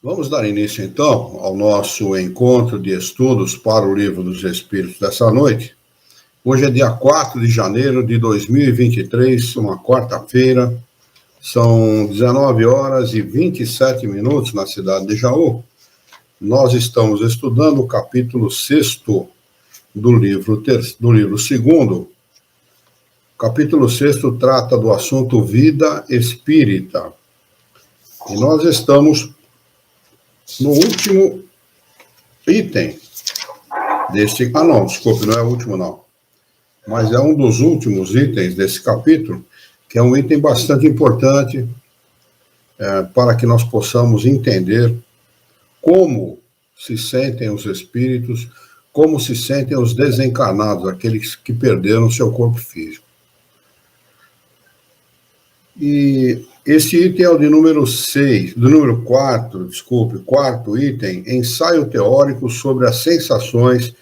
Vamos dar início, então, ao nosso encontro de estudos para o Livro dos Espíritos dessa noite. Hoje é dia 4 de janeiro de 2023, uma quarta-feira. São 19 horas e 27 minutos na cidade de Jaú. Nós estamos estudando o capítulo 6º do livro 2º. O capítulo 6º trata do assunto vida espírita. E nós estamos no último item deste... não, desculpe, não é o último, não. Mas é um dos últimos itens desse capítulo, que é um item bastante importante para que nós possamos entender como se sentem os espíritos, como se sentem os desencarnados, aqueles que perderam seu corpo físico. E esse item é o de número 4, quarto item, ensaio teórico sobre as sensações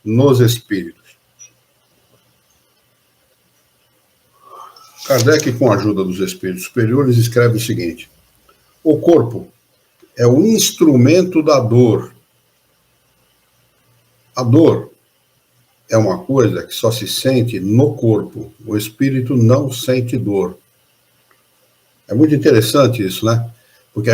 nos espíritos. Kardec, com a ajuda dos espíritos superiores, escreve o seguinte: o corpo é o instrumento da dor. A dor é uma coisa que só se sente no corpo. O espírito não sente dor. É muito interessante isso, né? Porque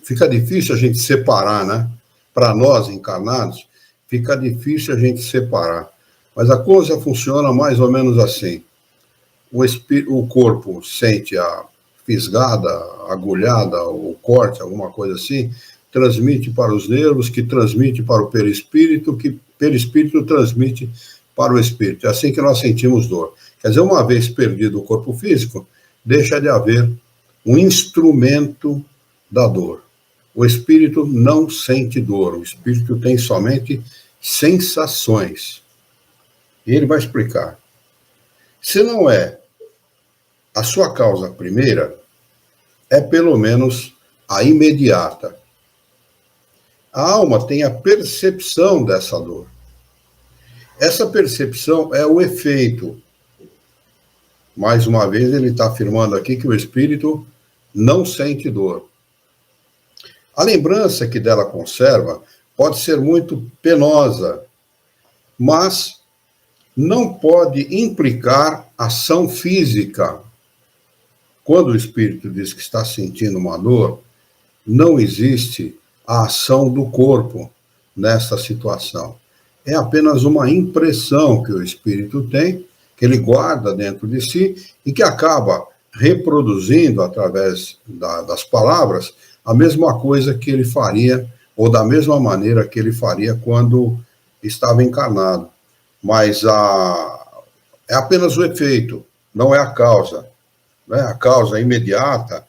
fica difícil a gente separar, né? Para nós encarnados, fica difícil a gente separar. Mas a coisa funciona mais ou menos assim. O corpo sente a fisgada, a agulhada, o corte, alguma coisa assim, transmite para os nervos, que transmite para o perispírito, que perispírito transmite para o espírito. É assim que nós sentimos dor. Quer dizer, uma vez perdido o corpo físico, deixa de haver um instrumento da dor. O espírito não sente dor, o espírito tem somente sensações. E ele vai explicar. Se não é a sua causa primeira, é pelo menos a imediata. A alma tem a percepção dessa dor. Essa percepção é o efeito. Mais uma vez, ele está afirmando aqui que o espírito não sente dor. A lembrança que dela conserva pode ser muito penosa, mas não pode implicar ação física. Quando o espírito diz que está sentindo uma dor, não existe a ação do corpo nessa situação. É apenas uma impressão que o espírito tem, que ele guarda dentro de si e que acaba reproduzindo através das palavras a mesma coisa que ele faria, ou da mesma maneira que ele faria quando estava encarnado. Mas é apenas o efeito, não é a causa. Né? A causa imediata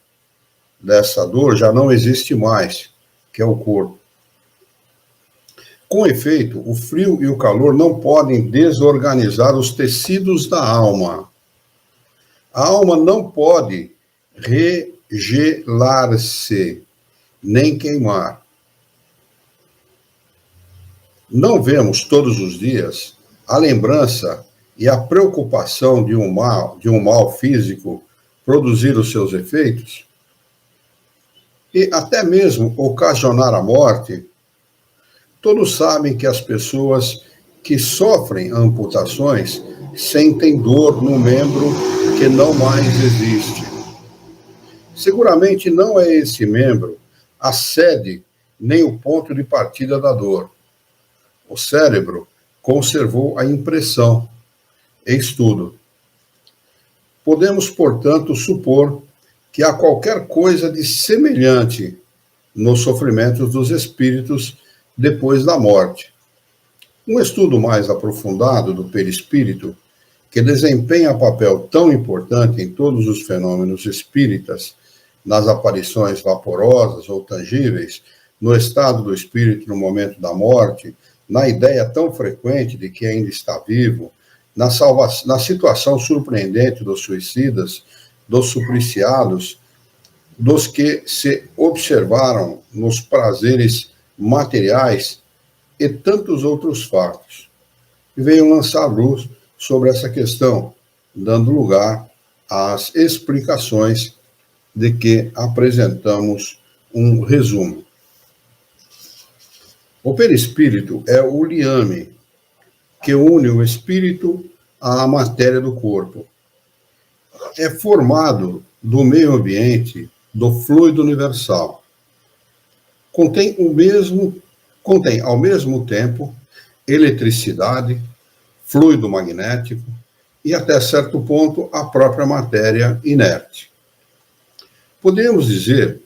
dessa dor já não existe mais, que é o corpo. Com efeito, o frio e o calor não podem desorganizar os tecidos da alma. A alma não pode regelar-se, nem queimar. Não vemos todos os dias a lembrança e a preocupação de um mal físico produzir os seus efeitos? E até mesmo ocasionar a morte? Todos sabem que as pessoas que sofrem amputações sentem dor no membro que não mais existe. Seguramente não é esse membro a sede nem o ponto de partida da dor. O cérebro conservou a impressão. Eis tudo. Podemos, portanto, supor que há qualquer coisa de semelhante nos sofrimentos dos espíritos depois da morte. Um estudo mais aprofundado do perispírito, que desempenha papel tão importante em todos os fenômenos espíritas, nas aparições vaporosas ou tangíveis, no estado do espírito no momento da morte, na ideia tão frequente de que ainda está vivo, na situação surpreendente dos suicidas, dos supliciados, dos que se observaram nos prazeres materiais e tantos outros fatos. E veio lançar luz sobre essa questão, dando lugar às explicações de que apresentamos um resumo. O perispírito é o liame que une o espírito à matéria do corpo. É formado do meio ambiente, do fluido universal. Contém ao mesmo tempo eletricidade, fluido magnético e, até certo ponto, a própria matéria inerte. Podemos dizer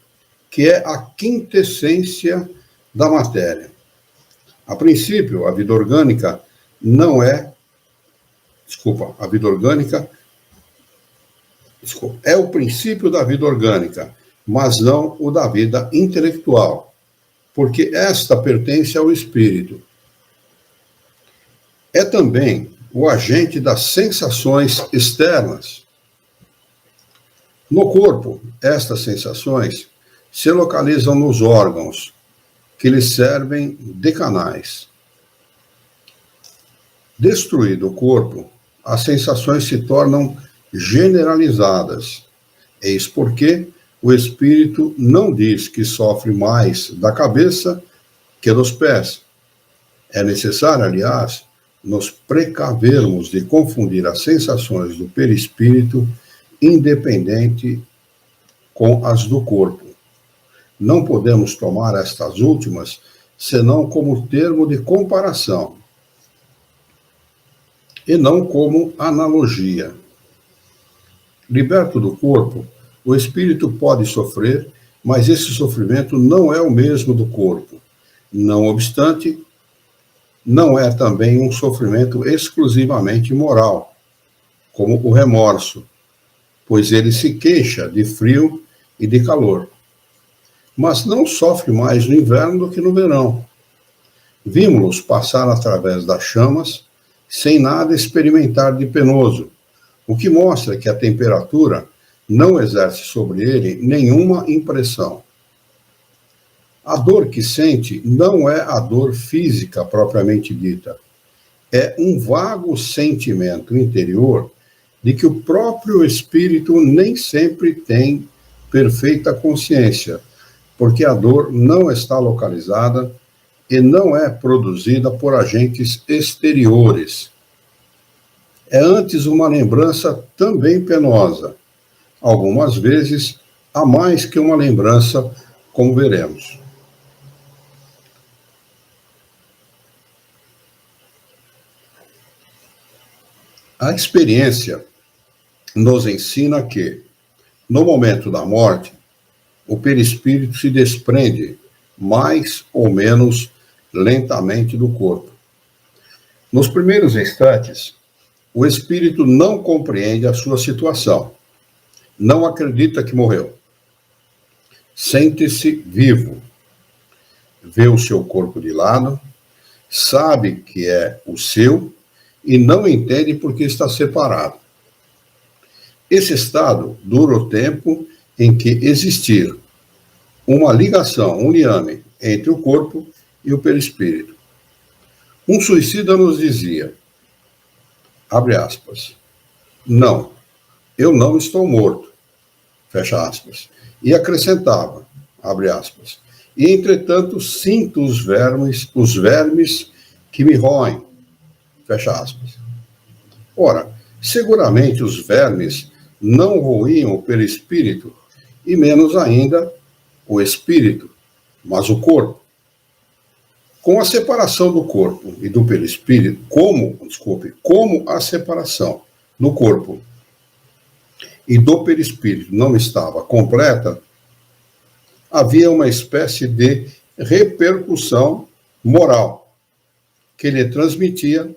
que é a quintessência da matéria. A princípio, a vida orgânica é o princípio da vida orgânica, mas não o da vida intelectual, porque esta pertence ao espírito. É também o agente das sensações externas. No corpo, estas sensações se localizam nos órgãos, que lhes servem de canais. Destruído o corpo, as sensações se tornam generalizadas. Eis porque o espírito não diz que sofre mais da cabeça que dos pés. É necessário, aliás, nos precavermos de confundir as sensações do perispírito independente com as do corpo. Não podemos tomar estas últimas senão como termo de comparação e não como analogia. Liberto do corpo, o espírito pode sofrer, mas esse sofrimento não é o mesmo do corpo. Não obstante, não é também um sofrimento exclusivamente moral, como o remorso, pois ele se queixa de frio e de calor. Mas não sofre mais no inverno do que no verão. Vimos-los passar através das chamas, sem nada experimentar de penoso, o que mostra que a temperatura não exerce sobre ele nenhuma impressão. A dor que sente não é a dor física propriamente dita. É um vago sentimento interior de que o próprio espírito nem sempre tem perfeita consciência, porque a dor não está localizada e não é produzida por agentes exteriores. É antes uma lembrança também penosa, algumas vezes a mais que uma lembrança, como veremos. A experiência nos ensina que, no momento da morte, o perispírito se desprende mais ou menos lentamente do corpo. Nos primeiros instantes, o espírito não compreende a sua situação, não acredita que morreu. Sente-se vivo, vê o seu corpo de lado, sabe que é o seu e não entende por que está separado. Esse estado dura o tempo em que existir uma ligação, um liame, entre o corpo e o perispírito. Um suicida nos dizia, abre aspas, não, eu não estou morto, fecha aspas, e acrescentava, abre aspas, e entretanto sinto os vermes que me roem, fecha aspas. Ora, seguramente os vermes não roíam o perispírito, e menos ainda o espírito, mas o corpo. Com a separação do corpo e do perispírito, como a separação do corpo e do perispírito não estava completa, havia uma espécie de repercussão moral que lhe transmitia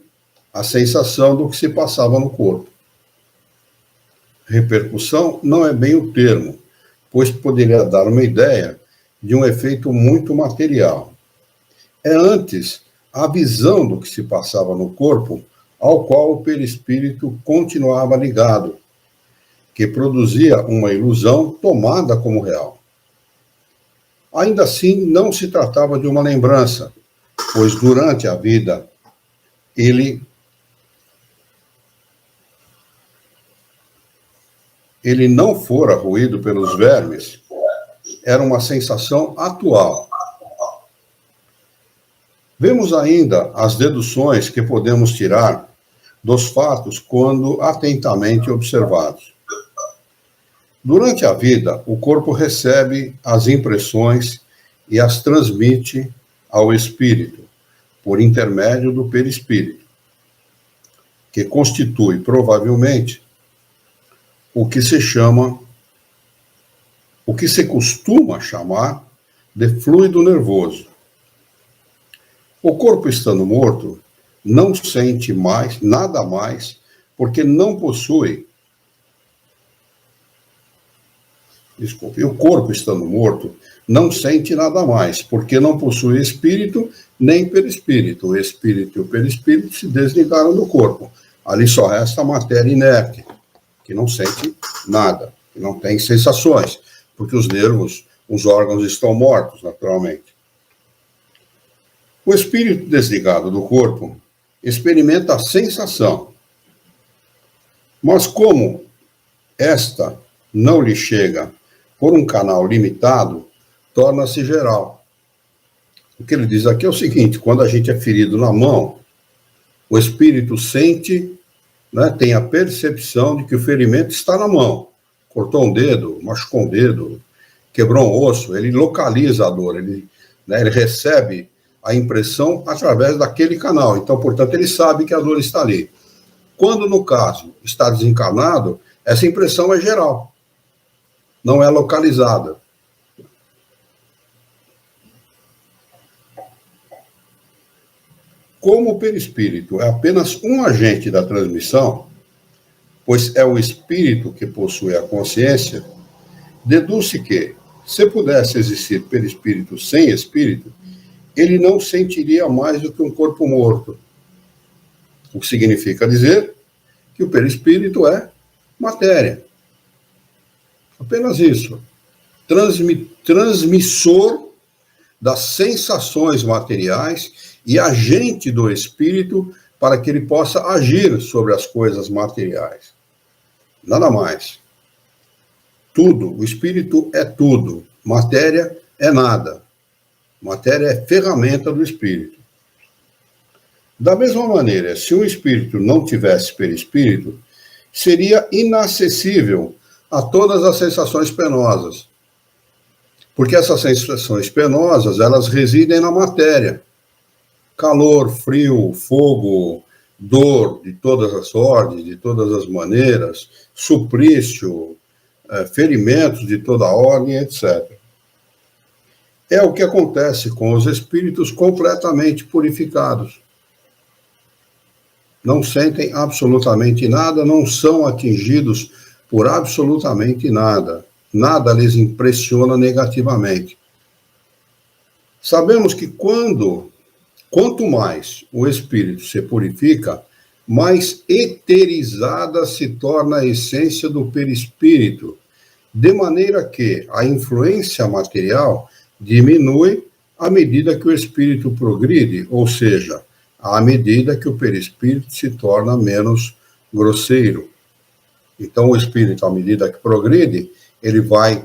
a sensação do que se passava no corpo. Repercussão não é bem o termo, pois poderia dar uma ideia de um efeito muito material. É antes a visão do que se passava no corpo, ao qual o perispírito continuava ligado, que produzia uma ilusão tomada como real. Ainda assim, não se tratava de uma lembrança, pois durante a vida ele não fora roído pelos vermes, era uma sensação atual. Vemos ainda as deduções que podemos tirar dos fatos quando atentamente observados. Durante a vida, o corpo recebe as impressões e as transmite ao espírito, por intermédio do perispírito, que constitui provavelmente o que se costuma chamar de fluido nervoso. O corpo estando morto, não sente mais, nada mais, porque não possui. Desculpe, o corpo estando morto, não sente nada mais, porque não possui espírito nem perispírito. O espírito e o perispírito se desligaram do corpo. Ali só resta a matéria inerte, que não sente nada, que não tem sensações, porque os nervos, os órgãos estão mortos, naturalmente. O espírito desligado do corpo experimenta a sensação, mas como esta não lhe chega por um canal limitado, torna-se geral. O que ele diz aqui é o seguinte: quando a gente é ferido na mão, o espírito sente, né, tem a percepção de que o ferimento está na mão. Cortou um dedo, machucou um dedo, quebrou um osso, ele localiza a dor, ele recebe a impressão através daquele canal. Então, portanto, ele sabe que a dor está ali. Quando, no caso, está desencarnado, essa impressão é geral, não é localizada. Como o perispírito é apenas um agente da transmissão, pois é o espírito que possui a consciência, deduz-se que, se pudesse existir perispírito sem espírito, ele não sentiria mais do que um corpo morto. O que significa dizer que o perispírito é matéria. Apenas isso. Transmissor das sensações materiais e agente do espírito para que ele possa agir sobre as coisas materiais. Nada mais. Tudo, o espírito é tudo, matéria é nada. Matéria é ferramenta do espírito. Da mesma maneira, se um espírito não tivesse perispírito, seria inacessível a todas as sensações penosas. Porque essas sensações penosas, elas residem na matéria. Calor, frio, fogo, dor de todas as ordens, de todas as maneiras, suplício, ferimentos de toda ordem, etc. É o que acontece com os espíritos completamente purificados. Não sentem absolutamente nada, não são atingidos por absolutamente nada. Nada lhes impressiona negativamente. Sabemos que quanto mais o espírito se purifica, mais eterizada se torna a essência do perispírito, de maneira que a influência material diminui à medida que o espírito progride, ou seja, à medida que o perispírito se torna menos grosseiro. Então, o espírito, à medida que progride, ele vai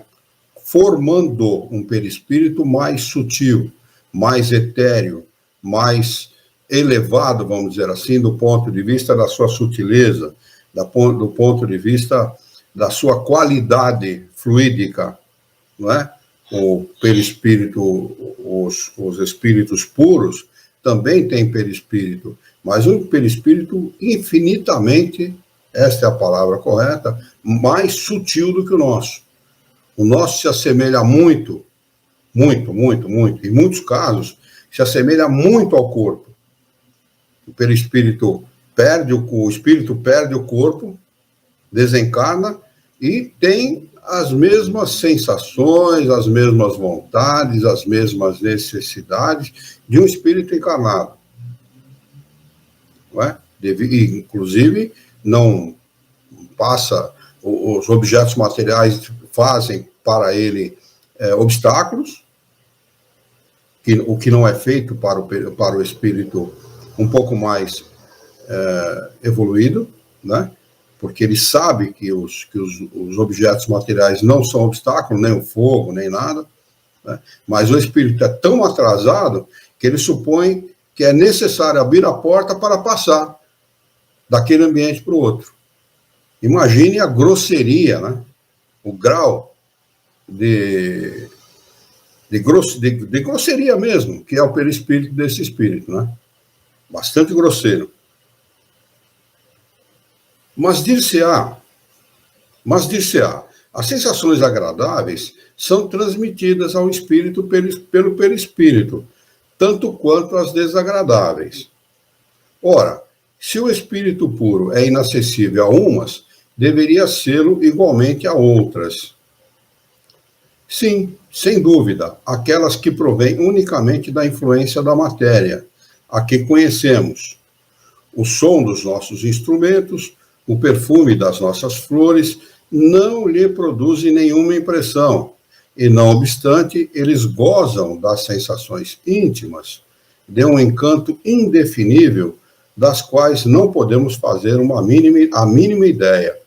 formando um perispírito mais sutil, mais etéreo, mais elevado, vamos dizer assim, do ponto de vista da sua sutileza, do ponto de vista da sua qualidade fluídica, não é? O perispírito, os espíritos puros também têm perispírito, mas um perispírito infinitamente, esta é a palavra correta, mais sutil do que o nosso. O nosso se assemelha muito, em muitos casos, se assemelha muito ao corpo. O perispírito o espírito perde o corpo, desencarna e tem as mesmas sensações, as mesmas vontades, as mesmas necessidades de um espírito encarnado. Não é? Inclusive, não passa, os objetos materiais fazem para ele obstáculos, o que não é feito para o espírito um pouco mais evoluído, né? Porque ele sabe que os objetos materiais não são obstáculos, nem o fogo, nem nada, né? Mas o espírito é tão atrasado que ele supõe que é necessário abrir a porta para passar daquele ambiente para o outro. Imagine a grosseria, né? O grau de grosseria mesmo, que é o perispírito desse espírito, né? Bastante grosseiro. Mas dir-se-á, as sensações agradáveis são transmitidas ao espírito pelo perispírito, tanto quanto as desagradáveis. Ora, se o espírito puro é inacessível a umas, deveria sê-lo igualmente a outras. Sim, sem dúvida, aquelas que provêm unicamente da influência da matéria, a que conhecemos. O som dos nossos instrumentos, o perfume das nossas flores, não lhe produzem nenhuma impressão, e não obstante, eles gozam das sensações íntimas, de um encanto indefinível, das quais não podemos fazer a mínima ideia,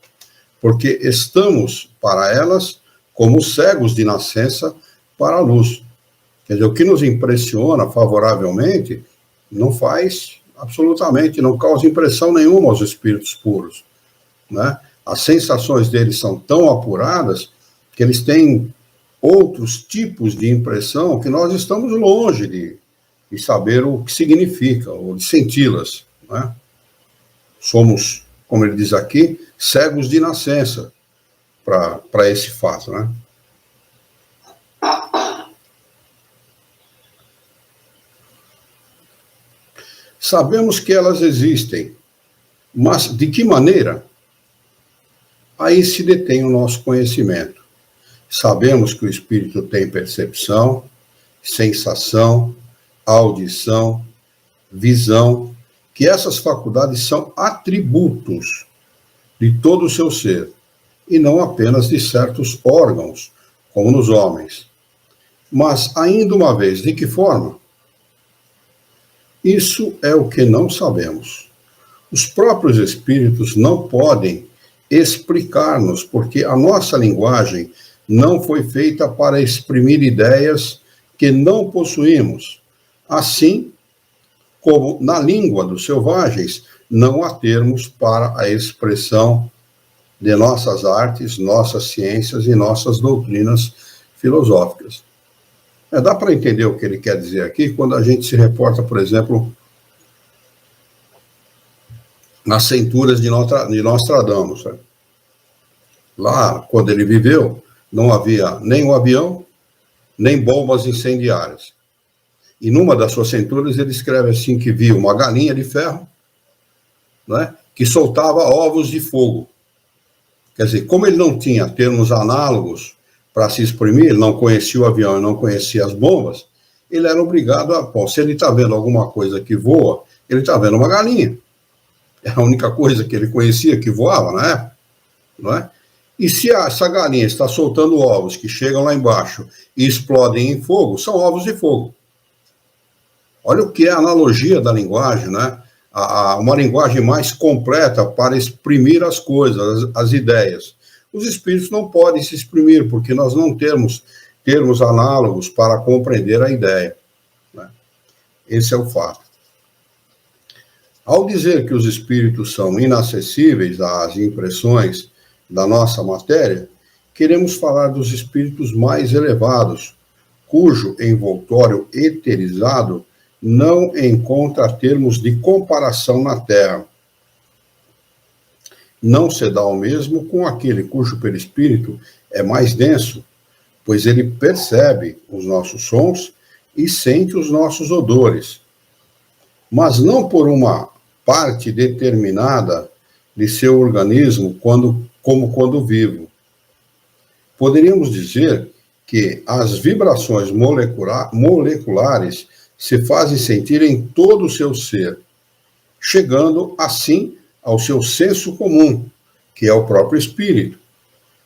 porque estamos, para elas, como cegos de nascença para a luz. Quer dizer, o que nos impressiona favoravelmente não faz absolutamente, não causa impressão nenhuma aos espíritos puros, né? As sensações deles são tão apuradas que eles têm outros tipos de impressão que nós estamos longe de saber o que significa, ou de senti-las, né? Somos, como ele diz aqui, cegos de nascença para esse fato, né? Sabemos que elas existem, mas de que maneira? Aí se detém o nosso conhecimento. Sabemos que o espírito tem percepção, sensação, audição, visão, que essas faculdades são atributos de todo o seu ser, e não apenas de certos órgãos, como nos homens. Mas, ainda uma vez, de que forma? Isso é o que não sabemos. Os próprios espíritos não podem explicar-nos, porque a nossa linguagem não foi feita para exprimir ideias que não possuímos, assim como na língua dos selvagens não há termos para a expressão de nossas artes, nossas ciências e nossas doutrinas filosóficas. Dá para entender o que ele quer dizer aqui quando a gente se reporta, por exemplo, nas Centúrias de Nostradamus. Né? Lá, quando ele viveu, não havia nem um avião, nem bombas incendiárias. E numa das suas centúrias ele escreve assim que viu uma galinha de ferro, né, que soltava ovos de fogo. Quer dizer, como ele não tinha termos análogos para se exprimir, ele não conhecia o avião e não conhecia as bombas, ele era obrigado a... Bom, se ele está vendo alguma coisa que voa, ele está vendo uma galinha. É a única coisa que ele conhecia que voava na época, não é? E se essa galinha está soltando ovos que chegam lá embaixo e explodem em fogo, são ovos de fogo. Olha o que é a analogia da linguagem, né? Uma linguagem mais completa para exprimir as coisas, as ideias. Os espíritos não podem se exprimir, porque nós não temos termos análogos para compreender a ideia, né? Esse é o fato. Ao dizer que os espíritos são inacessíveis às impressões da nossa matéria, queremos falar dos espíritos mais elevados, cujo envoltório eterizado não encontra termos de comparação na Terra. Não se dá o mesmo com aquele cujo perispírito é mais denso, pois ele percebe os nossos sons e sente os nossos odores, mas não por uma parte determinada de seu organismo como quando vivo. Poderíamos dizer que as vibrações moleculares se fazem sentir em todo o seu ser, chegando assim ao seu senso comum, que é o próprio espírito,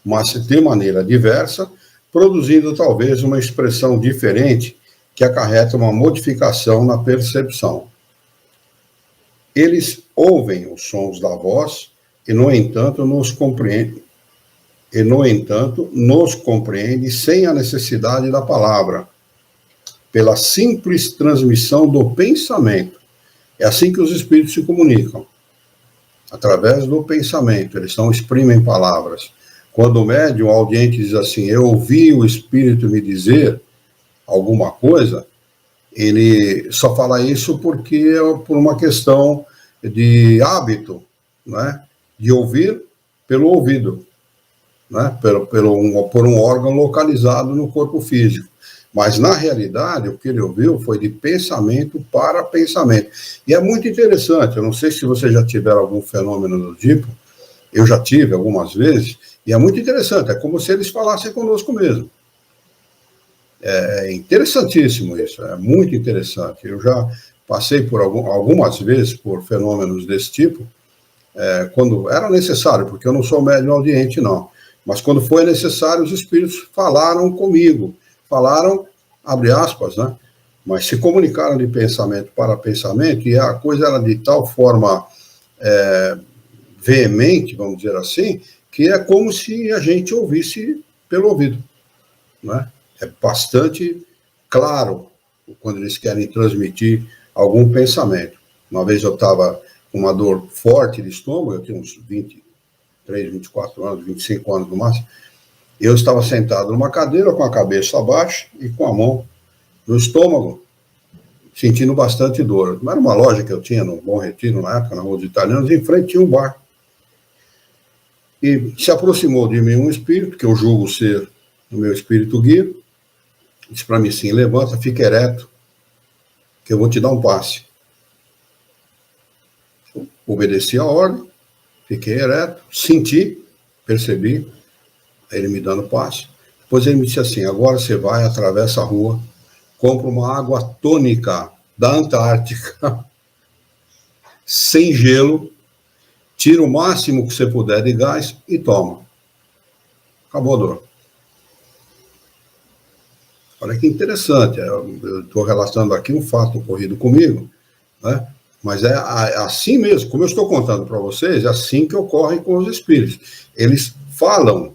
mas de maneira diversa, produzindo talvez uma expressão diferente que acarreta uma modificação na percepção. Eles ouvem os sons da voz e, no entanto, nos compreendem sem a necessidade da palavra. pela simples transmissão do pensamento. É assim que os espíritos se comunicam, através do pensamento. Eles não exprimem palavras. Quando o médium, o audiente, diz assim, eu ouvi o espírito me dizer alguma coisa, ele só fala isso porque é por uma questão de hábito, né? De ouvir pelo ouvido, né? Por um órgão localizado no corpo físico. Mas, na realidade, o que ele ouviu foi de pensamento para pensamento. E é muito interessante, eu não sei se você já tiver algum fenômeno do tipo, eu já tive algumas vezes, e é muito interessante, é como se eles falassem conosco mesmo. É interessantíssimo isso, é muito interessante. Eu já passei por algumas vezes por fenômenos desse tipo, quando era necessário, porque eu não sou médium audiente, não. Mas quando foi necessário, os espíritos falaram comigo. Falaram, abre aspas, né? Mas se comunicaram de pensamento para pensamento, e a coisa era de tal forma veemente, vamos dizer assim, que é como se a gente ouvisse pelo ouvido, né? É bastante claro quando eles querem transmitir algum pensamento. Uma vez eu estava com uma dor forte de estômago, eu tinha uns 23, 24 anos, 25 anos no máximo. Eu estava sentado numa cadeira com a cabeça abaixo e com a mão no estômago, sentindo bastante dor. Era uma loja que eu tinha no Bom Retiro, na época, na Rua dos Italianos, em frente tinha um bar. E se aproximou de mim um espírito, que eu julgo ser o meu espírito guia, disse para mim assim, levanta, fica ereto, que eu vou te dar um passe. Eu obedeci a ordem, fiquei ereto, senti, percebi, ele me dando passe. Depois ele me disse assim, agora você vai, atravessa a rua, compra uma água tônica da Antártica, sem gelo, tira o máximo que você puder de gás e toma. Acabou a dor. Olha que interessante, eu estou relatando aqui um fato ocorrido comigo, né? Mas é assim mesmo, como eu estou contando para vocês, é assim que ocorre com os espíritos. Eles falam,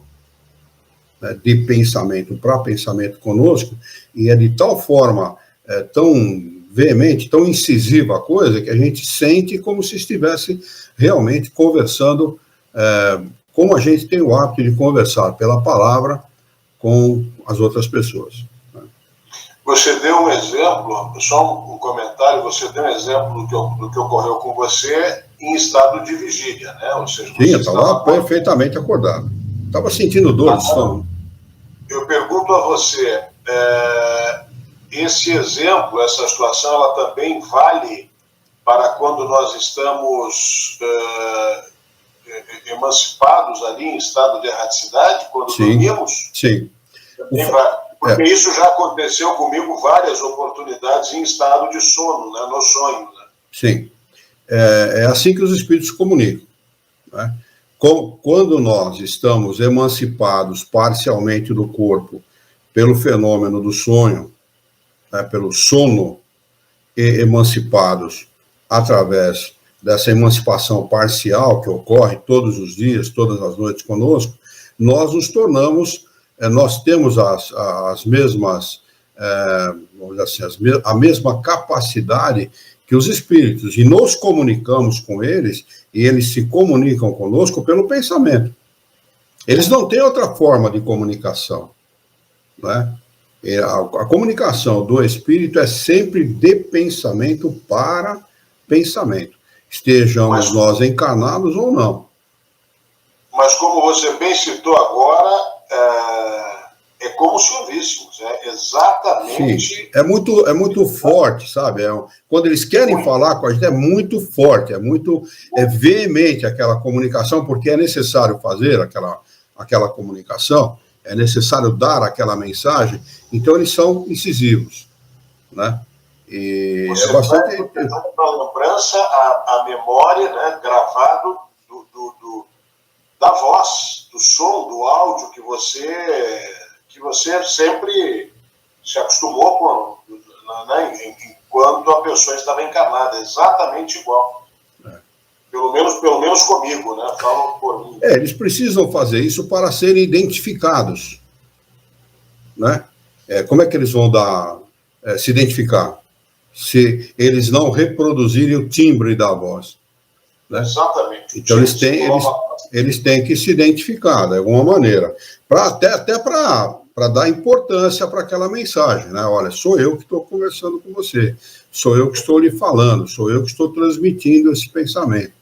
né, de pensamento para pensamento conosco, e é de tal forma tão veemente, tão incisiva a coisa, que a gente sente como se estivesse realmente conversando, como a gente tem o hábito de conversar pela palavra com as outras pessoas. Você deu um exemplo, só um comentário, você deu um exemplo do que ocorreu com você em estado de vigília, né? Ou seja, sim, eu estava perfeitamente acordado. Estava sentindo dor de estômago. Eu pergunto a você, esse exemplo, essa situação, ela também vale para quando nós estamos emancipados ali em estado de erraticidade, quando dormimos? Sim. Porque isso já aconteceu comigo várias oportunidades em estado de sono, né, no sonho. Né? Sim. É assim que os espíritos se comunicam, né? Quando nós estamos emancipados parcialmente do corpo pelo fenômeno do sonho, né, pelo sono, e emancipados através dessa emancipação parcial que ocorre todos os dias, todas as noites conosco, nós nos tornamos, nós temos as mesmas, vamos dizer assim, a mesma capacidade que os espíritos, e nos comunicamos com eles, e eles se comunicam conosco pelo pensamento. Eles não têm outra forma de comunicação, né? A comunicação do espírito é sempre de pensamento para pensamento, estejamos nós encarnados ou não. Mas como você bem citou agora, é como se ouvíssemos, exatamente. Sim, é muito forte, sabe? Quando eles querem falar com a gente, é muito forte, é veemente aquela comunicação, porque é necessário fazer aquela comunicação, é necessário dar aquela mensagem, então eles são incisivos, né? E você bastante uma lembrança, a memória, né, gravado da voz, do som, do áudio que você sempre se acostumou com, né, enquanto a pessoa estava encarnada, exatamente igual. Pelo menos comigo, né? Falam por mim. Eles precisam fazer isso para serem identificados, né? Como é que eles vão dar se identificar, se eles não reproduzirem o timbre da voz. Né? Exatamente. Então, eles têm que se identificar, de alguma maneira, até para dar importância para aquela mensagem. Né? Olha, sou eu que estou conversando com você, sou eu que estou lhe falando, sou eu que estou transmitindo esse pensamento.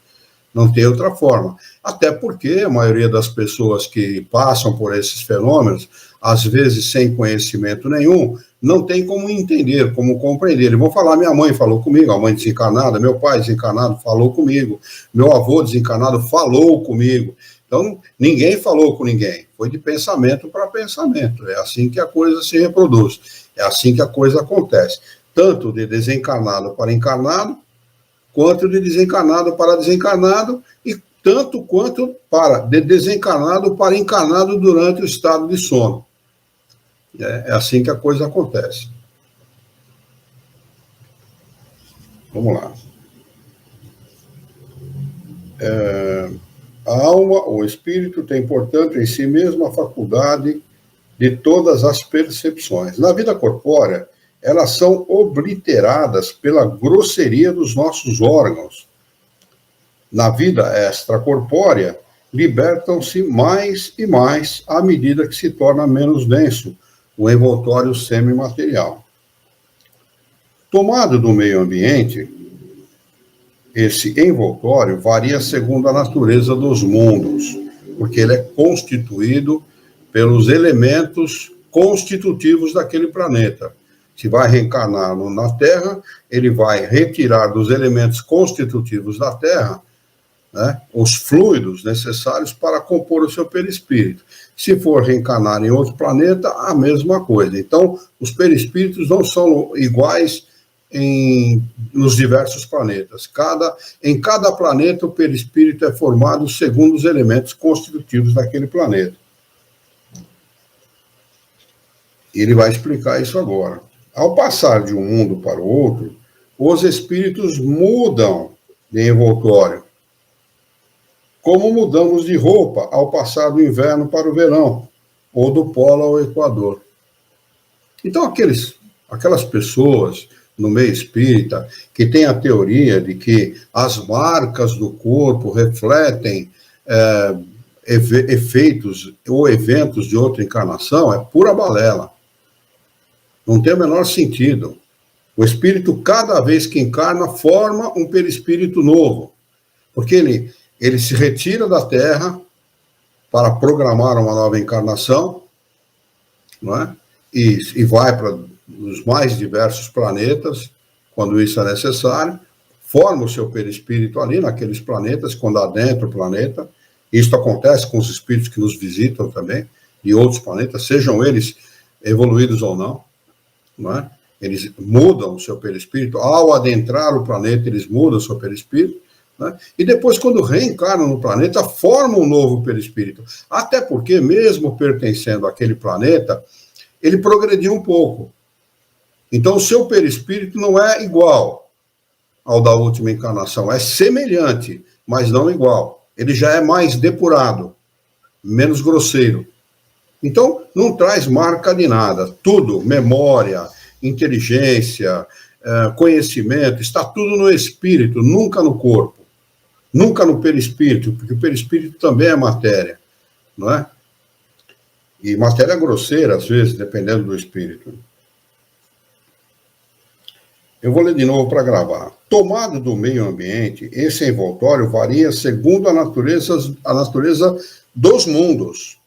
Não tem outra forma. Até porque a maioria das pessoas que passam por esses fenômenos, às vezes sem conhecimento nenhum, não tem como entender, como compreender. Eles vão falar, minha mãe falou comigo, a mãe desencarnada, meu pai desencarnado falou comigo, meu avô desencarnado falou comigo. Então, ninguém falou com ninguém. Foi de pensamento para pensamento. É assim que a coisa se reproduz. É assim que a coisa acontece. Tanto de desencarnado para encarnado, quanto de desencarnado para desencarnado, e tanto quanto de desencarnado para encarnado durante o estado de sono. É assim que a coisa acontece. Vamos lá. A alma, ou espírito, tem, portanto, em si mesmo a faculdade de todas as percepções. Na vida corpórea, elas são obliteradas pela grosseria dos nossos órgãos. Na vida extracorpórea, libertam-se mais e mais à medida que se torna menos denso o envoltório semimaterial. Tomado do meio ambiente, esse envoltório varia segundo a natureza dos mundos, porque ele é constituído pelos elementos constitutivos daquele planeta. Se vai reencarnar na Terra, ele vai retirar dos elementos constitutivos da Terra, né, os fluidos necessários para compor o seu perispírito. Se for reencarnar em outro planeta, a mesma coisa. Então, os perispíritos não são iguais nos diversos planetas. Em cada planeta, o perispírito é formado segundo os elementos constitutivos daquele planeta. Ele vai explicar isso agora. Ao passar de um mundo para o outro, os espíritos mudam de envoltório, como mudamos de roupa ao passar do inverno para o verão, ou do polo ao equador. Então, aquelas pessoas no meio espírita que têm a teoria de que as marcas do corpo refletem efeitos ou eventos de outra encarnação, é pura balela. Não tem o menor sentido. O espírito, cada vez que encarna, forma um perispírito novo. Porque ele se retira da Terra para programar uma nova encarnação, não é? E vai para os mais diversos planetas, quando isso é necessário, forma o seu perispírito ali naqueles planetas, quando adentra o planeta. Isso acontece com os espíritos que nos visitam também, de outros planetas, sejam eles evoluídos ou não. Não é? Eles mudam o seu perispírito, ao adentrar o planeta, eles mudam o seu perispírito, né? E depois, quando reencarnam no planeta, formam um novo perispírito. Até porque, mesmo pertencendo àquele planeta, ele progrediu um pouco. Então, o seu perispírito não é igual ao da última encarnação, é semelhante, mas não igual. Ele já é mais depurado, menos grosseiro. Então, não traz marca de nada. Tudo, memória, inteligência, conhecimento, está tudo no espírito, nunca no corpo. Nunca no perispírito, porque o perispírito também é matéria, não é? E matéria grosseira, às vezes, dependendo do espírito. Eu vou ler de novo para gravar. Tomado do meio ambiente, esse envoltório varia segundo a natureza dos mundos.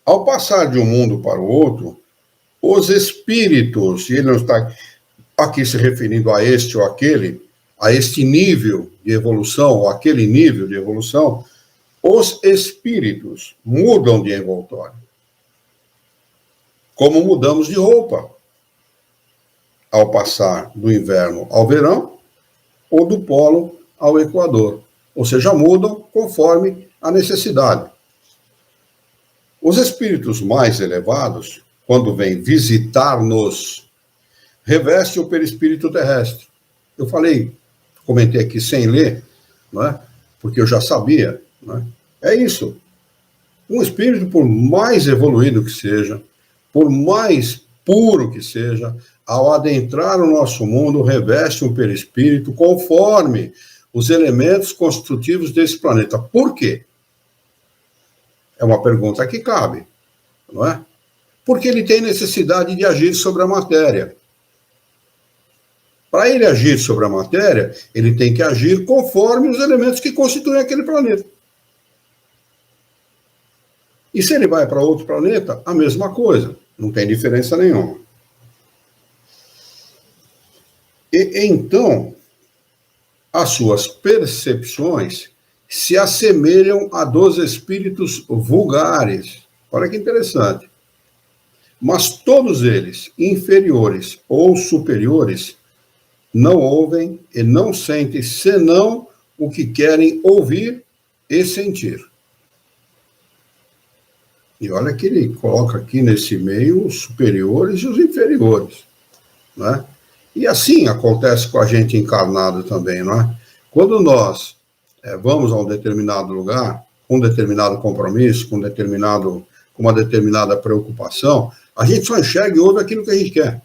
Ao passar de um mundo para o outro, os espíritos, e ele não está aqui se referindo a este ou aquele, a este nível de evolução, ou aquele nível de evolução, os espíritos mudam de envoltório. Como mudamos de roupa, ao passar do inverno ao verão, ou do polo ao equador. Ou seja, mudam conforme a necessidade. Os espíritos mais elevados, quando vêm visitar-nos, revestem o perispírito terrestre. Eu comentei aqui sem ler, não é? Porque eu já sabia. Não é? É isso. Um espírito, por mais evoluído que seja, por mais puro que seja, ao adentrar o nosso mundo, reveste um perispírito conforme os elementos constitutivos desse planeta. Por quê? É uma pergunta que cabe, não é? Porque ele tem necessidade de agir sobre a matéria. Para ele agir sobre a matéria, ele tem que agir conforme os elementos que constituem aquele planeta. E se ele vai para outro planeta, a mesma coisa. Não tem diferença nenhuma. E então, as suas percepções se assemelham a dos espíritos vulgares. Olha que interessante. Mas todos eles, inferiores ou superiores, não ouvem e não sentem senão o que querem ouvir e sentir. E olha que ele coloca aqui nesse meio os superiores e os inferiores, né? E assim acontece com a gente encarnado também, não é? Quando nós vamos a um determinado lugar, com um determinado compromisso, com uma determinada preocupação, a gente só enxerga e ouve aquilo que a gente quer.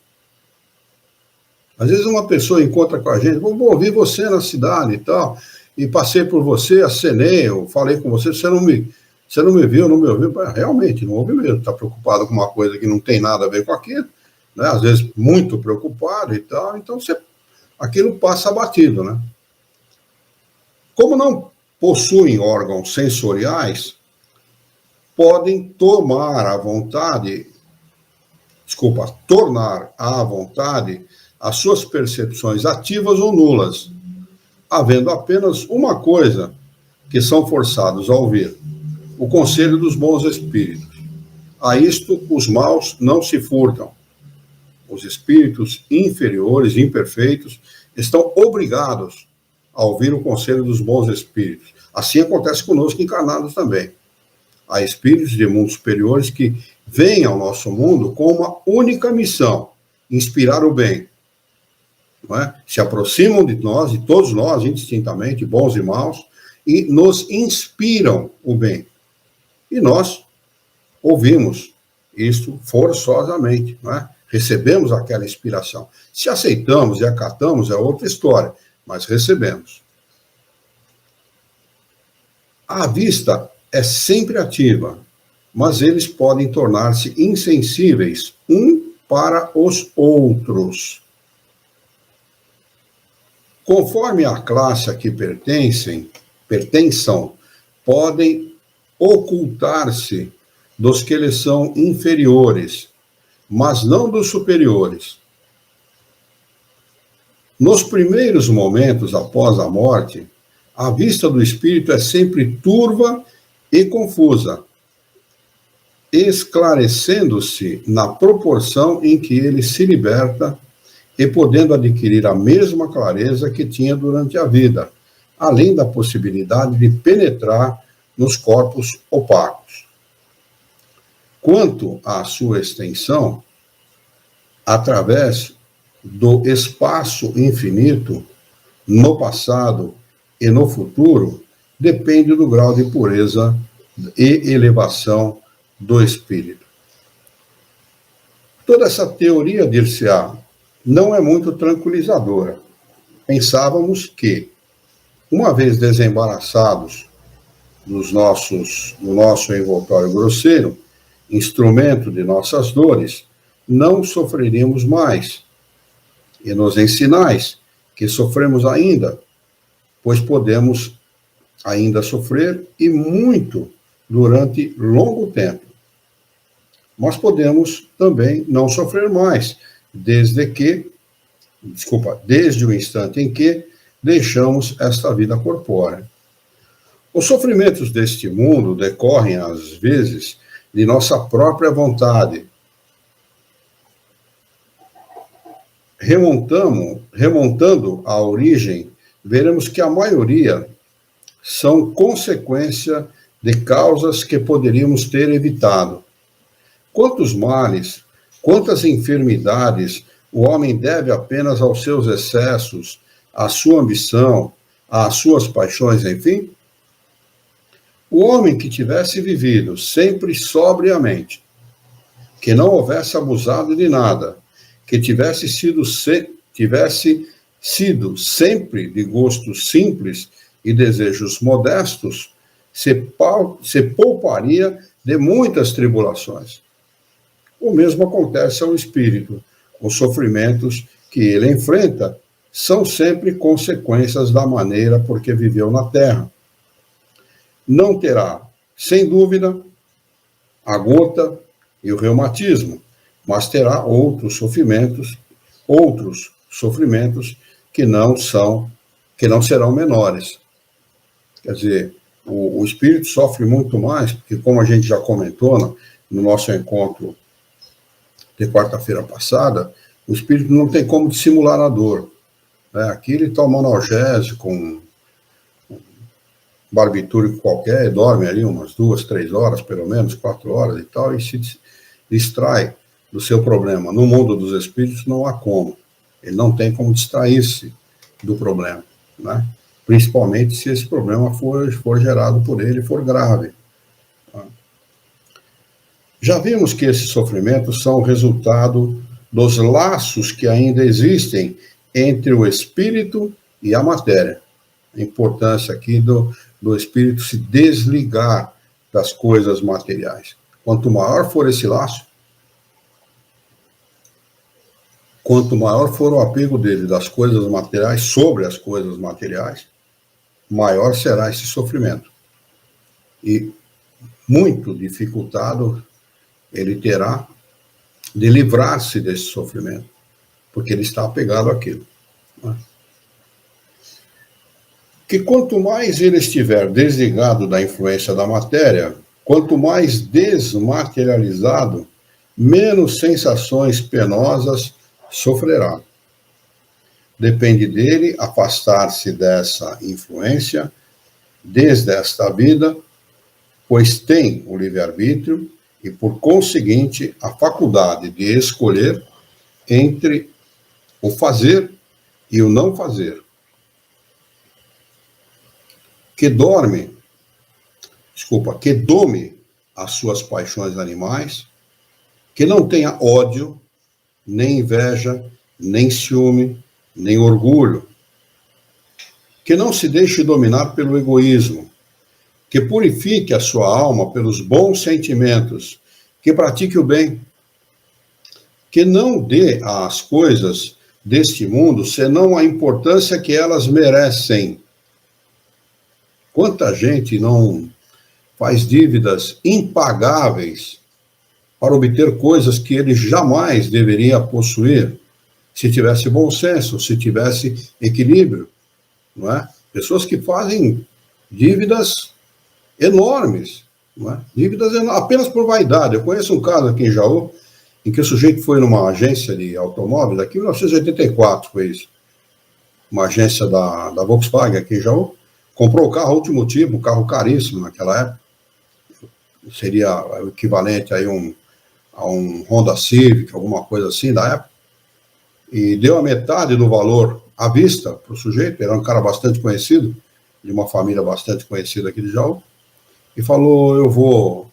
Às vezes uma pessoa encontra com a gente, vou ouvir você na cidade e tal, e passei por você, acenei, eu falei com você, você não me viu, não me ouviu, realmente, não ouve mesmo, está preocupado com uma coisa que não tem nada a ver com aquilo, né? Às vezes muito preocupado e tal, então aquilo passa batido, né? Como não possuem órgãos sensoriais, podem tornar à vontade as suas percepções ativas ou nulas, havendo apenas uma coisa que são forçados a ouvir: o conselho dos bons espíritos. A isto os maus não se furtam. Os espíritos inferiores, imperfeitos, estão obrigados a ouvir o conselho dos bons espíritos. Assim acontece conosco encarnados também. Há espíritos de mundos superiores que vêm ao nosso mundo com uma única missão: inspirar o bem. Não é? Se aproximam de nós, de todos nós, indistintamente, bons e maus, e nos inspiram o bem. E nós ouvimos isto forçosamente, não é? Recebemos aquela inspiração. Se aceitamos e acatamos é outra história, mas recebemos. A vista é sempre ativa, mas eles podem tornar-se insensíveis para os outros. Conforme a classe a que pertençam, podem ocultar-se dos que lhes são inferiores, mas não dos superiores. Nos primeiros momentos após a morte, a vista do espírito é sempre turva e confusa, esclarecendo-se na proporção em que ele se liberta e podendo adquirir a mesma clareza que tinha durante a vida, além da possibilidade de penetrar nos corpos opacos. Quanto à sua extensão, através do espaço infinito, no passado e no futuro, depende do grau de pureza e elevação do espírito. Toda essa teoria, dir-se-á, não é muito tranquilizadora. Pensávamos que, uma vez desembaraçados do nosso envoltório grosseiro, instrumento de nossas dores, não sofreríamos mais. E nos ensinais que sofremos ainda, pois podemos ainda sofrer e muito durante longo tempo. Mas podemos também não sofrer mais, desde o instante em que deixamos esta vida corpórea. Os sofrimentos deste mundo decorrem, às vezes, de nossa própria vontade. Remontando à origem, veremos que a maioria são consequência de causas que poderíamos ter evitado. Quantos males, quantas enfermidades o homem deve apenas aos seus excessos, à sua ambição, às suas paixões, enfim? O homem que tivesse vivido sempre sobriamente, que não houvesse abusado de nada, que tivesse sido sempre de gostos simples e desejos modestos, se pouparia de muitas tribulações. O mesmo acontece ao espírito. Os sofrimentos que ele enfrenta são sempre consequências da maneira por que viveu na Terra. Não terá, sem dúvida, a gota e o reumatismo, mas terá outros sofrimentos que não serão menores. Quer dizer, o espírito sofre muito mais, porque, como a gente já comentou no nosso encontro de quarta-feira passada, o espírito não tem como dissimular a dor. Aqui ele toma um analgésico, um barbitúrico qualquer, dorme ali umas 2, 3 horas, pelo menos, 4 horas e tal, e se distrai do seu problema. No mundo dos espíritos não há como. Ele não tem como distrair-se do problema, né? Principalmente se esse problema for gerado por ele, for grave. Já vimos que esses sofrimentos são resultado dos laços que ainda existem entre o espírito e a matéria. A importância aqui do espírito se desligar das coisas materiais. Quanto maior for esse laço, quanto maior for o apego dele das coisas materiais sobre as coisas materiais, maior será esse sofrimento. E muito dificultado ele terá de livrar-se desse sofrimento, porque ele está apegado àquilo. Que quanto mais ele estiver desligado da influência da matéria, quanto mais desmaterializado, menos sensações penosas sofrerá. Depende dele afastar-se dessa influência desde esta vida, pois tem o livre-arbítrio e, por conseguinte, a faculdade de escolher entre o fazer e o não fazer. Que dome as suas paixões animais, que não tenha ódio, nem inveja, nem ciúme, nem orgulho, que não se deixe dominar pelo egoísmo, que purifique a sua alma pelos bons sentimentos, que pratique o bem, que não dê às coisas deste mundo senão a importância que elas merecem. Quanta gente não faz dívidas impagáveis para obter coisas que ele jamais deveria possuir, se tivesse bom senso, se tivesse equilíbrio, não é? Pessoas que fazem dívidas enormes, não é? Dívidas apenas por vaidade. Eu conheço um caso aqui em Jaú, em que o sujeito foi numa agência de automóveis, aqui em 1984 foi isso, uma agência da Volkswagen aqui em Jaú, comprou o carro último tipo, um carro caríssimo naquela época, seria o equivalente aí a um Honda Civic, alguma coisa assim da época, e deu a metade do valor à vista para o sujeito. Era um cara bastante conhecido, de uma família bastante conhecida aqui de Jaú, e falou: eu vou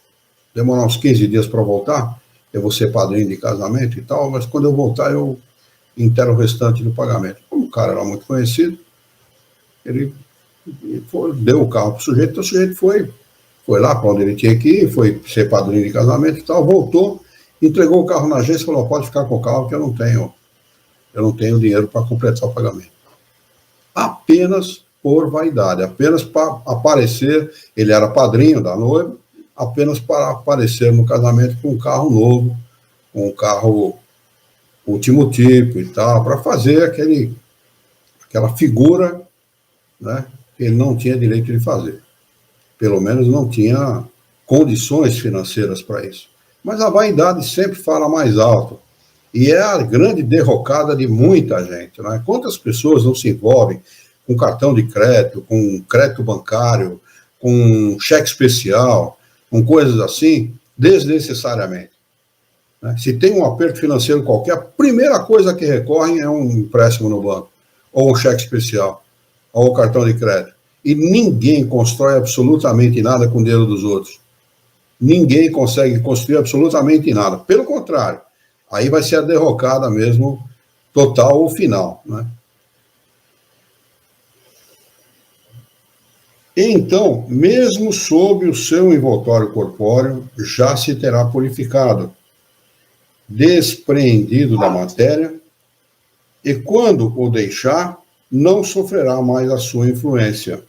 demorar uns 15 dias para voltar, eu vou ser padrinho de casamento e tal, mas quando eu voltar eu intero o restante do pagamento. Como o cara era muito conhecido, ele deu o carro para o sujeito, então o sujeito foi lá para onde ele tinha que ir, foi ser padrinho de casamento e tal, voltou, entregou o carro na agência e falou: pode ficar com o carro que eu não tenho dinheiro para completar o pagamento. Apenas por vaidade, apenas para aparecer. Ele era padrinho da noiva, apenas para aparecer no casamento com um carro novo, com um carro último tipo e tal, para fazer aquela figura, né, que ele não tinha direito de fazer. Pelo menos não tinha condições financeiras para isso. Mas a vaidade sempre fala mais alto. E é a grande derrocada de muita gente, né? Quantas pessoas não se envolvem com cartão de crédito, com crédito bancário, com cheque especial, com coisas assim, desnecessariamente, né? Se tem um aperto financeiro qualquer, a primeira coisa que recorrem é um empréstimo no banco, ou um cheque especial, ou um cartão de crédito. E ninguém constrói absolutamente nada com o dinheiro dos outros. ninguém consegue construir absolutamente nada. Pelo contrário, aí vai ser a derrocada mesmo, total ou final, né? Então, mesmo sob o seu envoltório corpóreo, já se terá purificado, despreendido da matéria, e quando o deixar, não sofrerá mais a sua influência.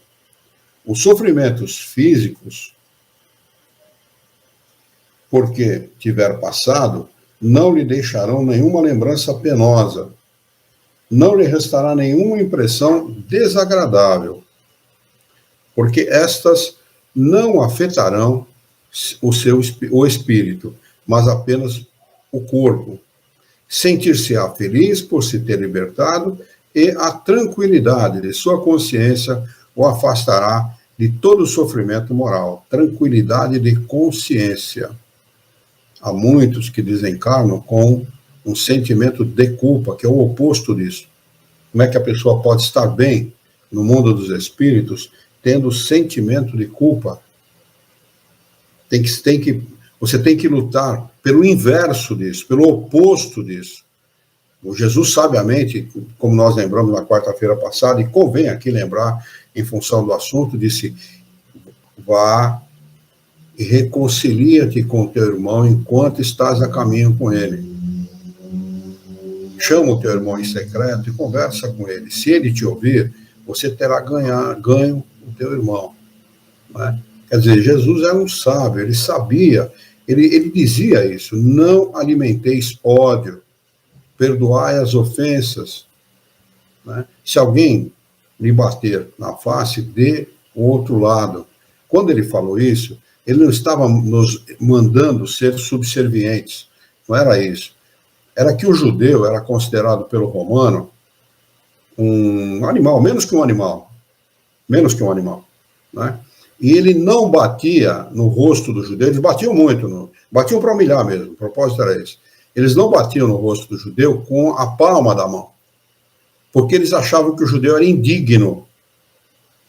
Os sofrimentos físicos, porque tiver passado, não lhe deixarão nenhuma lembrança penosa, não lhe restará nenhuma impressão desagradável, porque estas não afetarão o espírito, mas apenas o corpo. Sentir-se-á feliz por se ter libertado, e a tranquilidade de sua consciência o afastará de todo sofrimento moral. Tranquilidade de consciência. Há muitos que desencarnam com um sentimento de culpa, que é o oposto disso. Como é que a pessoa pode estar bem no mundo dos espíritos tendo sentimento de culpa? Você tem que lutar pelo inverso disso, pelo oposto disso. O Jesus, sabiamente, como nós lembramos na quarta-feira passada, e convém aqui lembrar, em função do assunto, disse: vá e reconcilia-te com teu irmão enquanto estás a caminho com ele. Chama o teu irmão em secreto e conversa com ele. Se ele te ouvir, você terá ganho o teu irmão. Não é? Quer dizer, Jesus era um sábio, ele sabia, ele dizia isso: não alimenteis ódio, perdoai as ofensas. Né? Se alguém lhe bater na face, dê o outro lado. Quando ele falou isso, ele não estava nos mandando ser subservientes, não era isso. Era que o judeu era considerado pelo romano um animal, menos que um animal, né? E ele não batia no rosto do judeu, eles batiam muito, batiam para humilhar mesmo, o propósito era esse. Eles não batiam no rosto do judeu com a palma da mão, porque eles achavam que o judeu era indigno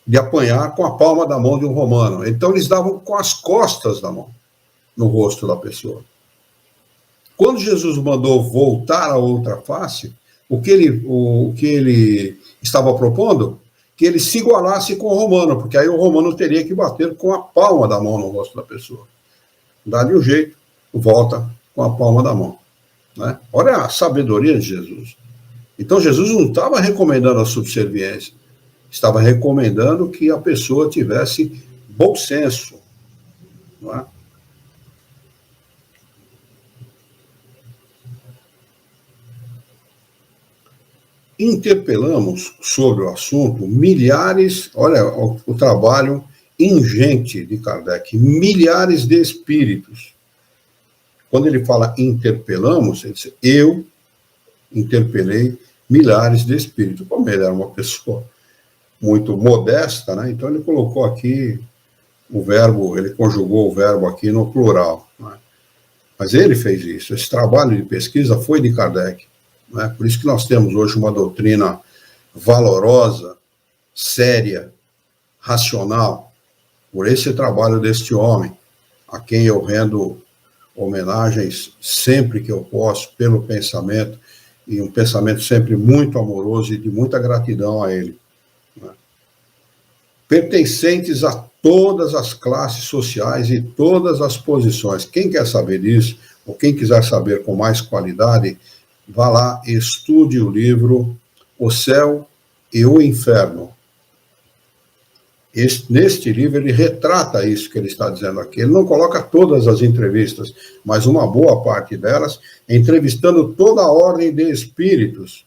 de apanhar com a palma da mão de um romano. Então eles davam com as costas da mão no rosto da pessoa. Quando Jesus mandou voltar a outra face, o que ele estava propondo? Que ele se igualasse com o romano, porque aí o romano teria que bater com a palma da mão no rosto da pessoa. Dá-lhe um jeito, volta com a palma da mão. Né? Olha a sabedoria de Jesus. Então Jesus não estava recomendando a subserviência, estava recomendando que a pessoa tivesse bom senso. Não é? Interpelamos sobre o assunto milhares, olha o trabalho ingente de Kardec, milhares de espíritos. Quando ele fala interpelamos, ele diz: eu interpelei milhares de espíritos. Como ele era uma pessoa muito modesta, né? Então ele colocou aqui o verbo, ele conjugou o verbo aqui no plural. Né? Mas ele fez isso. Esse trabalho de pesquisa foi de Kardec. Né? Por isso que nós temos hoje uma doutrina valorosa, séria, racional, por esse trabalho deste homem, a quem eu rendo homenagens sempre que eu posso, pelo pensamento, e um pensamento sempre muito amoroso e de muita gratidão a ele. Né? Pertencentes a todas as classes sociais e todas as posições. Quem quer saber disso, ou quem quiser saber com mais qualidade, vá lá e estude o livro O Céu e o Inferno. Neste livro ele retrata isso que ele está dizendo aqui. Ele não coloca todas as entrevistas, mas uma boa parte delas, entrevistando toda a ordem de espíritos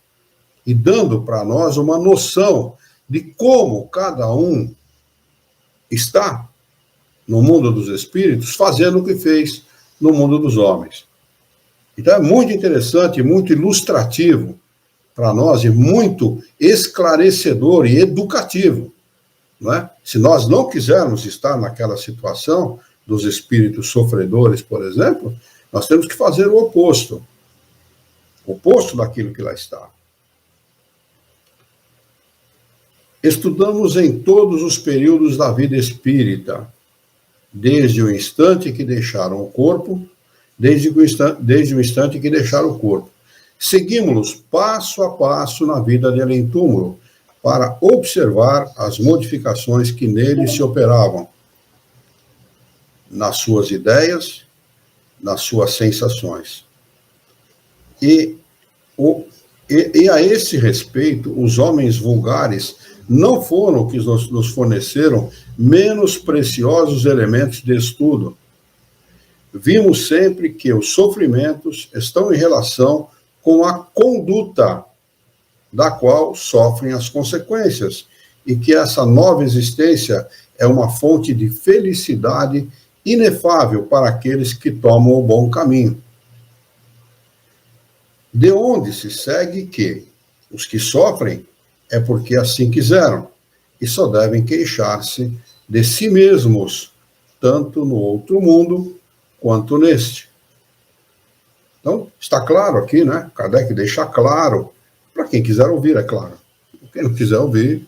e dando para nós uma noção de como cada um está no mundo dos espíritos fazendo o que fez no mundo dos homens. Então é muito interessante, muito ilustrativo para nós e muito esclarecedor e educativo. Não é? Se nós não quisermos estar naquela situação dos espíritos sofredores, por exemplo, nós temos que fazer o oposto daquilo que lá está. Estudamos em todos os períodos da vida espírita desde o instante que deixaram o corpo, desde o instante que deixaram o corpo. Seguimos-los passo a passo na vida de além-túmulo, para observar as modificações que nele se operavam, nas suas ideias, nas suas sensações. E a esse respeito, os homens vulgares não foram que nos forneceram menos preciosos elementos de estudo. Vimos sempre que os sofrimentos estão em relação com a conduta da qual sofrem as consequências, e que essa nova existência é uma fonte de felicidade inefável para aqueles que tomam o bom caminho. De onde se segue que os que sofrem é porque assim quiseram, e só devem queixar-se de si mesmos, tanto no outro mundo quanto neste. Então, está claro aqui, né? Kardec deixa claro, para quem quiser ouvir, é claro. Quem não quiser ouvir,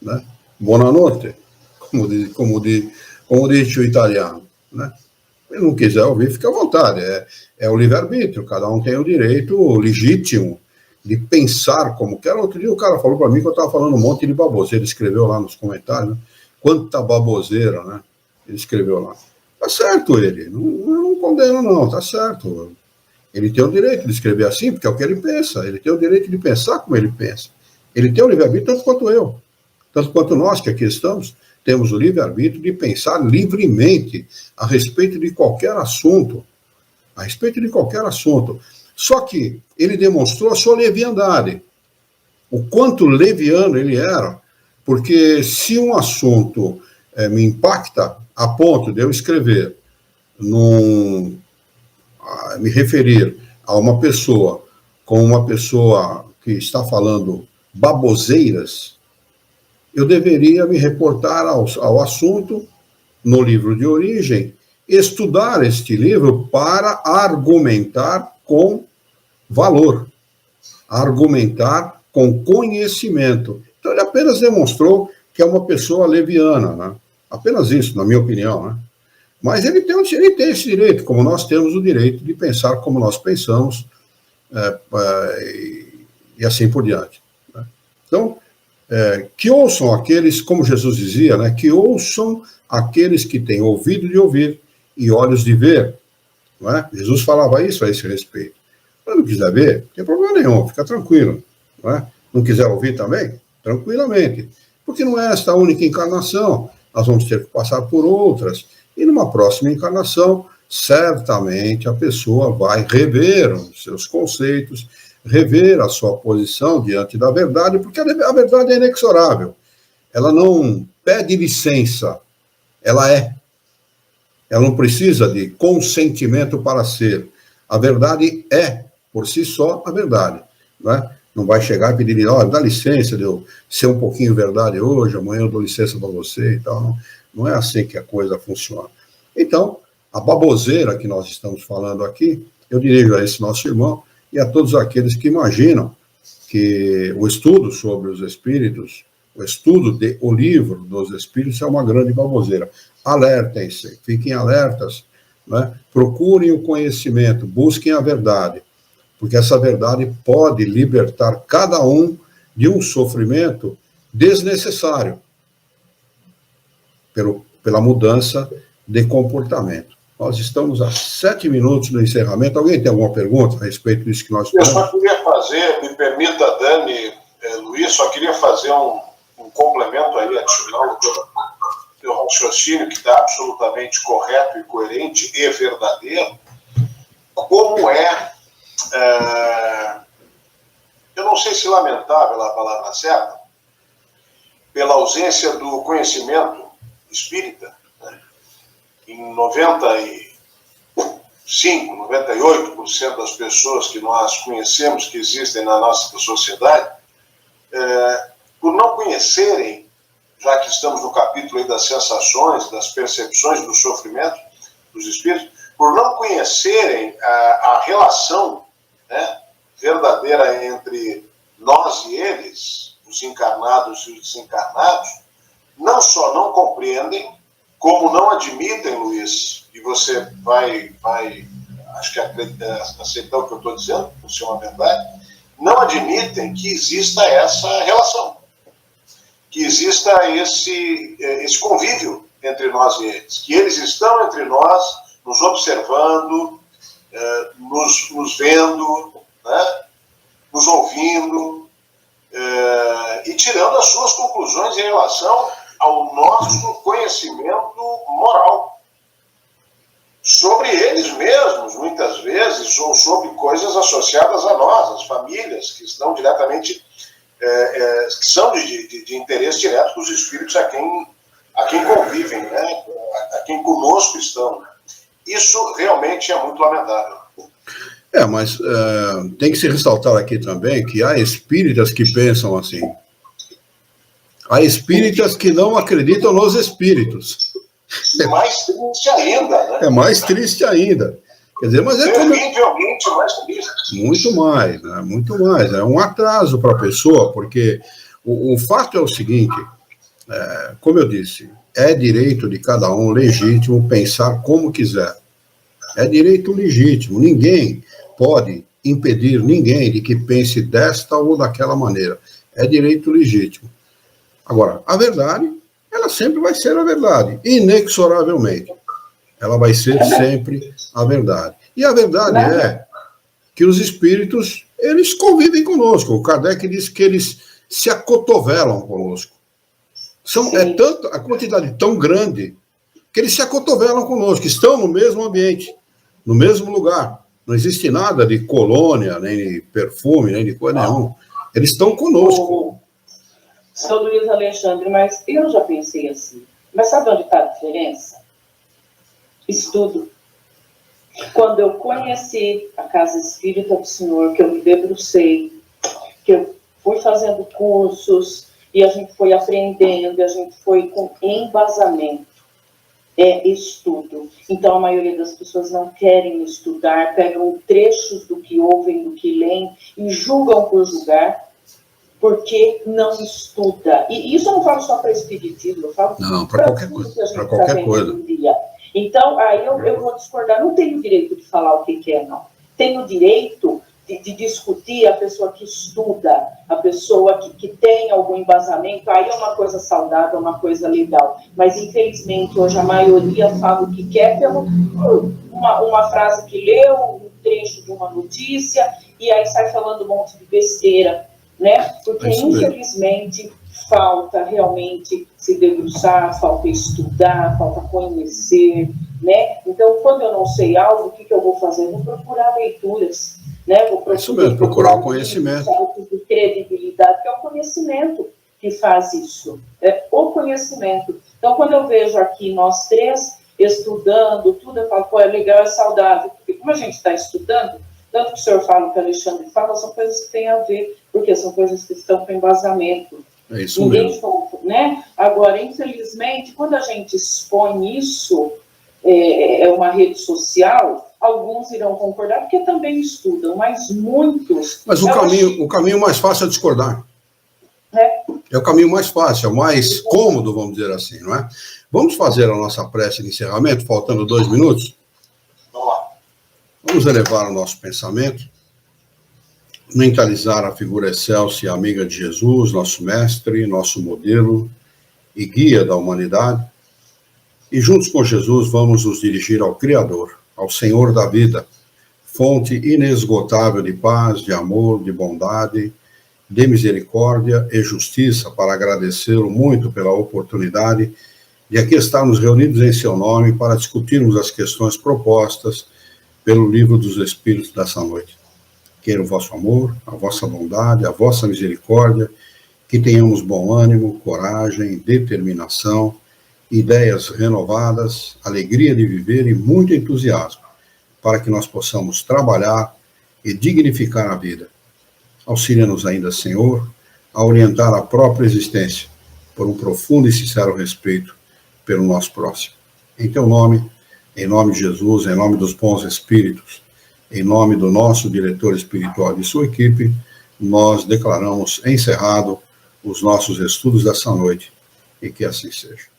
né? Buonanotte, como diz o italiano, né? Quem não quiser ouvir, fica à vontade. É o livre-arbítrio, cada um tem o direito legítimo de pensar como quer. Outro dia o cara falou para mim que eu estava falando um monte de baboseira. Ele escreveu lá nos comentários, né? Quanta baboseira, né? Ele escreveu lá. Tá certo ele, não condeno não, tá certo. Ele tem o direito de escrever assim, porque é o que ele pensa. Ele tem o direito de pensar como ele pensa. Ele tem o livre-arbítrio tanto quanto eu. Tanto quanto nós que aqui estamos, temos o livre-arbítrio de pensar livremente a respeito de qualquer assunto. A respeito de qualquer assunto. Só que ele demonstrou a sua leviandade. O quanto leviano ele era. Porque se um assunto me impacta a ponto de eu escrever, me referir a uma pessoa como uma pessoa que está falando baboseiras, eu deveria me reportar ao assunto no livro de origem, estudar este livro para argumentar com valor, argumentar com conhecimento. Então, ele apenas demonstrou que é uma pessoa leviana, né? Apenas isso, na minha opinião, né? Mas ele tem esse direito, como nós temos o direito de pensar como nós pensamos, e assim por diante. Né? Então, que ouçam aqueles, como Jesus dizia, né, que ouçam aqueles que têm ouvido de ouvir e olhos de ver. Não é? Jesus falava isso a esse respeito. Se não quiser ver, não tem problema nenhum, fica tranquilo. Não é? Não quiser ouvir também, tranquilamente. Porque não é esta a única encarnação, nós vamos ter que passar por outras. E numa próxima encarnação, certamente a pessoa vai rever os seus conceitos, rever a sua posição diante da verdade, porque a verdade é inexorável. Ela não pede licença, ela é. Ela não precisa de consentimento para ser. A verdade é, por si só, a verdade. Não é? Não vai chegar e pedir, dá licença de eu ser um pouquinho verdade hoje, amanhã eu dou licença para você e tal. Não é assim que a coisa funciona. Então, a baboseira que nós estamos falando aqui, eu dirijo a esse nosso irmão e a todos aqueles que imaginam que o estudo sobre os espíritos, o livro dos espíritos é uma grande baboseira. Alertem-se, fiquem alertas, né? Procurem o conhecimento, busquem a verdade, porque essa verdade pode libertar cada um de um sofrimento desnecessário pela mudança de comportamento. Nós estamos a 7 minutos do encerramento. Alguém tem alguma pergunta a respeito disso que nós falamos? Eu só queria fazer, me permita, Dani, Luiz, só queria fazer um complemento aí adicional do teu raciocínio, que está absolutamente correto e coerente e verdadeiro. Como eu não sei se lamentável é a palavra certa, pela ausência do conhecimento espírita, né? Em 98% das pessoas que nós conhecemos, que existem na nossa sociedade, por não conhecerem, já que estamos no capítulo aí das sensações, das percepções do sofrimento dos espíritos, por não conhecerem a relação, né, verdadeira entre nós e eles, os encarnados e os desencarnados, não só não compreendem, como não admitem, Luiz, e você vai acho que aceitar o que eu estou dizendo, por ser uma verdade, não admitem que exista essa relação, que exista esse convívio entre nós e eles, que eles estão entre nós, nos observando, nos vendo, né, nos ouvindo, e tirando as suas conclusões em relação ao nosso conhecimento moral sobre eles mesmos, muitas vezes, ou sobre coisas associadas a nós, as famílias, que estão diretamente, que são de interesse direto dos espíritos a quem convivem, né? A quem conosco estão. Isso realmente é muito lamentável. Mas tem que se ressaltar aqui também que há espíritas que pensam assim. Há espíritas que não acreditam nos espíritos. Mais triste ainda, né? É mais triste ainda. Quer dizer, mas terrivelmente mais triste. Muito mais, né? Muito mais. É um atraso para a pessoa, porque o fato é o seguinte, como eu disse, é direito de cada um legítimo pensar como quiser. É direito legítimo. Ninguém pode impedir ninguém de que pense desta ou daquela maneira. É direito legítimo. Agora, a verdade, ela sempre vai ser a verdade, inexoravelmente. Ela vai ser sempre a verdade. E a verdade é que os espíritos, eles convivem conosco. O Kardec diz que eles se acotovelam conosco. É tanto, a quantidade tão grande que eles se acotovelam conosco, estão no mesmo ambiente, no mesmo lugar. Não existe nada de colônia, nem de perfume, nem de coisa nenhuma. Eles estão conosco. Sou Luiz Alexandre, mas eu já pensei assim. Mas sabe onde está a diferença? Estudo. Quando eu conheci a Casa Espírita do Senhor, que eu me debrucei, que eu fui fazendo cursos, e a gente foi aprendendo, e a gente foi com embasamento. É estudo. Então, a maioria das pessoas não querem estudar, pegam trechos do que ouvem, do que leem, e julgam por julgar, porque não estuda. E isso eu não falo só para espiritismo, eu falo para qualquer coisa. Para qualquer coisa. Então, aí eu vou discordar. Não tenho direito de falar o que é, não. Tenho direito de discutir a pessoa que estuda, a pessoa que tem algum embasamento. Aí é uma coisa saudável, uma coisa legal. Mas, infelizmente, hoje a maioria fala o que quer pelo uma frase que leu, um trecho de uma notícia, e aí sai falando um monte de besteira, né? Porque, infelizmente, falta realmente se debruçar, falta estudar, falta conhecer, né? Então, quando eu não sei algo, o que eu vou fazer? Vou procurar leituras, né? Vou procurar o conhecimento. De credibilidade, que é o conhecimento que faz isso. É o conhecimento. Então, quando eu vejo aqui nós três estudando tudo, eu falo, é legal, é saudável. Porque como a gente está estudando, tanto que o senhor fala, o que o Alexandre fala, são coisas que têm a ver, porque são coisas que estão com embasamento. É isso mesmo. Né? Agora, infelizmente, quando a gente expõe isso, é uma rede social, alguns irão concordar, porque também estudam, mas muitos... Mas o caminho mais fácil é discordar. É o caminho mais fácil, é o mais cômodo, vamos dizer assim, não é? Vamos fazer a nossa prece de encerramento, faltando 2 minutos? Vamos elevar o nosso pensamento, mentalizar a figura excelsa e amiga de Jesus, nosso mestre, nosso modelo e guia da humanidade, e juntos com Jesus vamos nos dirigir ao Criador, ao Senhor da vida, fonte inesgotável de paz, de amor, de bondade, de misericórdia e justiça, para agradecê-lo muito pela oportunidade de aqui estarmos reunidos em seu nome para discutirmos as questões propostas pelo Livro dos Espíritos dessa noite. Queira o vosso amor, a vossa bondade, a vossa misericórdia, que tenhamos bom ânimo, coragem, determinação, ideias renovadas, alegria de viver e muito entusiasmo, para que nós possamos trabalhar e dignificar a vida. Auxilia-nos ainda, Senhor, a orientar a própria existência, por um profundo e sincero respeito pelo nosso próximo. Em teu nome, em nome de Jesus, em nome dos bons espíritos, em nome do nosso diretor espiritual e sua equipe, nós declaramos encerrado os nossos estudos dessa noite, e que assim seja.